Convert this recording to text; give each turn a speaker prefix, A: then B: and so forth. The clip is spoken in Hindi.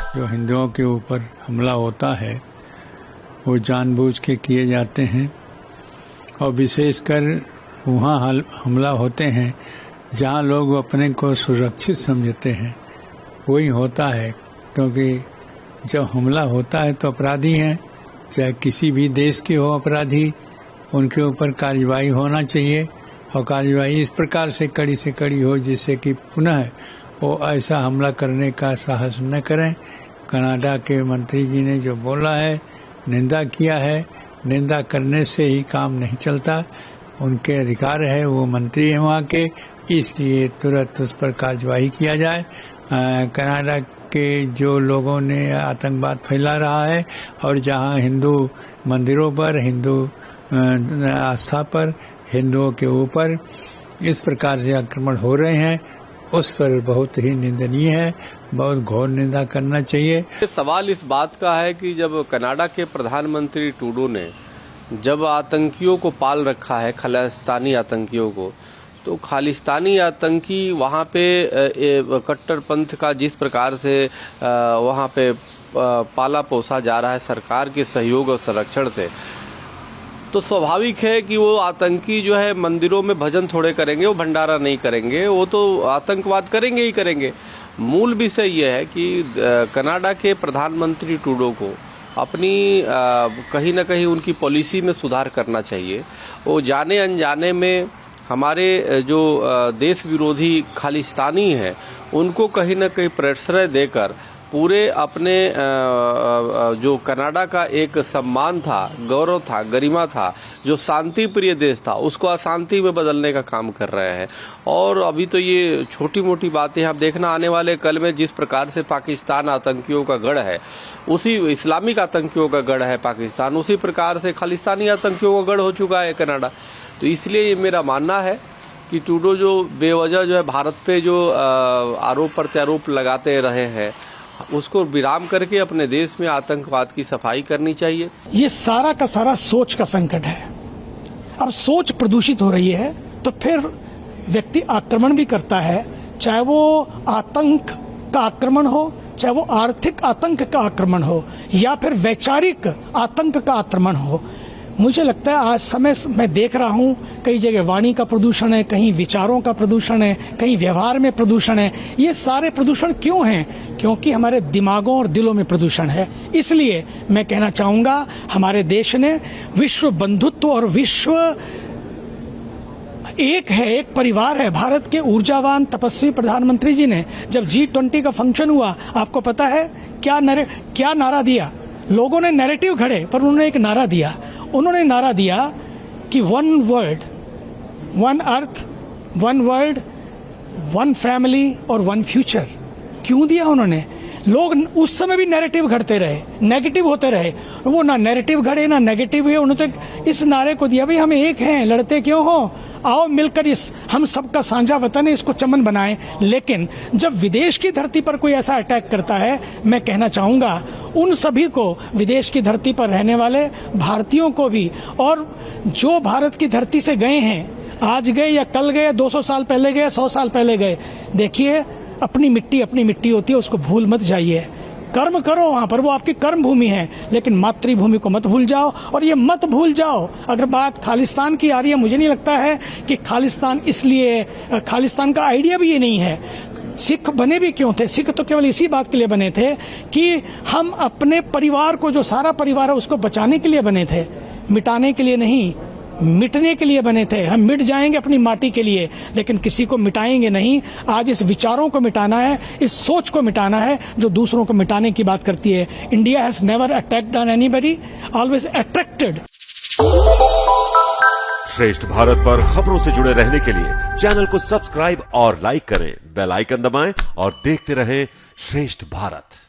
A: जो हिंदुओं के ऊपर हमला होता है वो जानबूझ के किए जाते हैं और विशेषकर वहाँ हमला होते हैं जहाँ लोग अपने को सुरक्षित समझते हैं, वही होता है। क्योंकि जब हमला होता है तो अपराधी हैं, चाहे किसी भी देश के हो अपराधी, उनके ऊपर कार्रवाई होना चाहिए और कार्रवाई इस प्रकार से कड़ी हो जिससे कि पुनः वो ऐसा हमला करने का साहस न करें। कनाडा के मंत्री जी ने जो बोला है, निंदा किया है, निंदा करने से ही काम नहीं चलता, उनके अधिकार है, वो मंत्री हैं वहाँ के, इसलिए तुरंत उस पर कार्रवाई किया जाए। कनाडा के जो लोगों ने आतंकवाद फैला रहा है और जहाँ हिंदू मंदिरों पर, हिंदू आस्था पर, हिंदुओं के ऊपर इस प्रकार से आक्रमण हो रहे हैं, उस पर बहुत ही निंदनीय है, बहुत घोर निंदा करना चाहिए।
B: सवाल इस बात का है कि जब कनाडा के प्रधानमंत्री ट्रूडो ने जब आतंकियों को पाल रखा है, खालिस्तानी आतंकियों को, तो खालिस्तानी आतंकी वहाँ पे कट्टरपंथ का जिस प्रकार से वहाँ पे पाला पोसा जा रहा है सरकार के सहयोग और संरक्षण से, तो स्वाभाविक है कि वो आतंकी जो है मंदिरों में भजन थोड़े करेंगे, वो भंडारा नहीं करेंगे, वो तो आतंकवाद करेंगे ही करेंगे। मूल विषय ये है कि कनाडा के प्रधानमंत्री ट्रूडो को अपनी कहीं न कहीं उनकी पॉलिसी में सुधार करना चाहिए। वो जाने अनजाने में हमारे जो देश विरोधी खालिस्तानी हैं उनको कहीं न कहीं प्रश्रय देकर पूरे अपने जो कनाडा का एक सम्मान था, गौरव था, गरिमा था, जो शांति प्रिय देश था, उसको अशांति में बदलने का काम कर रहे हैं। और अभी तो ये छोटी मोटी बातें आप देखना, आने वाले कल में जिस प्रकार से पाकिस्तान आतंकियों का गढ़ है, उसी इस्लामिक आतंकियों का गढ़ है पाकिस्तान, उसी प्रकार से खालिस्तानी आतंकियों का गढ़ हो चुका है कनाडा। तो इसलिए ये मेरा मानना है कि ट्रूडो जो बेवजह जो है भारत पे जो आरोप प्रत्यारोप लगाते रहे हैं, उसको विराम करके अपने देश में आतंकवाद की सफाई करनी चाहिए।
C: ये सारा का सारा सोच का संकट है। अब सोच प्रदूषित हो रही है तो फिर व्यक्ति आक्रमण भी करता है, चाहे वो आतंक का आक्रमण हो, चाहे वो आर्थिक आतंक का आक्रमण हो, या फिर वैचारिक आतंक का आक्रमण हो। मुझे लगता है आज समय मैं देख रहा हूँ कई जगह वाणी का प्रदूषण है, कहीं विचारों का प्रदूषण है, कहीं व्यवहार में प्रदूषण है। ये सारे प्रदूषण क्यों हैं? क्योंकि हमारे दिमागों और दिलों में प्रदूषण है। इसलिए मैं कहना चाहूँगा, हमारे देश ने विश्व बंधुत्व और विश्व एक है, एक परिवार है। भारत के ऊर्जावान तपस्वी प्रधानमंत्री जी ने जब G20 का फंक्शन हुआ, आपको पता है क्या नारा दिया? लोगों ने नैरेटिव घड़े, पर उन्होंने एक नारा दिया। उन्होंने नारा दिया कि one world, one earth, one world, one family और वन फ्यूचर। क्यों दिया उन्होंने? लोग उस समय भी नैरेटिव घड़ते रहे, नेगेटिव होते रहे। वो ना नैरेटिव घड़े ना नेगेटिव हुए, उन्होंने तो इस नारे को दिया, भाई हम एक हैं, लड़ते क्यों हो, आओ मिलकर इस हम सबका साझा वतन है, इसको चमन बनाएं। लेकिन जब विदेश की धरती पर कोई ऐसा अटैक करता है, मैं कहना चाहूंगा उन सभी को, विदेश की धरती पर रहने वाले भारतीयों को भी, और जो भारत की धरती से गए हैं, आज गए या कल गए, 200 साल पहले गए, 100 साल पहले गए, देखिए अपनी मिट्टी होती है, उसको भूल मत जाइए। कर्म करो वहां पर, वो आपकी कर्म भूमि है, लेकिन मातृभूमि को मत भूल जाओ। और ये मत भूल जाओ, अगर बात खालिस्तान की आ रही है, मुझे नहीं लगता है कि खालिस्तान, इसलिए खालिस्तान का आइडिया भी ये नहीं है। सिख बने भी क्यों थे? सिख तो केवल इसी बात के लिए बने थे कि हम अपने परिवार को, जो सारा परिवार है, उसको बचाने के लिए बने थे, मिटाने के लिए नहीं, मिटने के लिए बने थे। हम मिट जाएंगे अपनी माटी के लिए, लेकिन किसी को मिटाएंगे नहीं। आज इस विचारों को मिटाना है, इस सोच को मिटाना है जो दूसरों को मिटाने की बात करती है। India has never attacked on anybody, always attracted.
D: श्रेष्ठ भारत पर खबरों से जुड़े रहने के लिए चैनल को सब्सक्राइब और लाइक करें, बेल आइकन दबाएं और देखते रहें श्रेष्ठ भारत।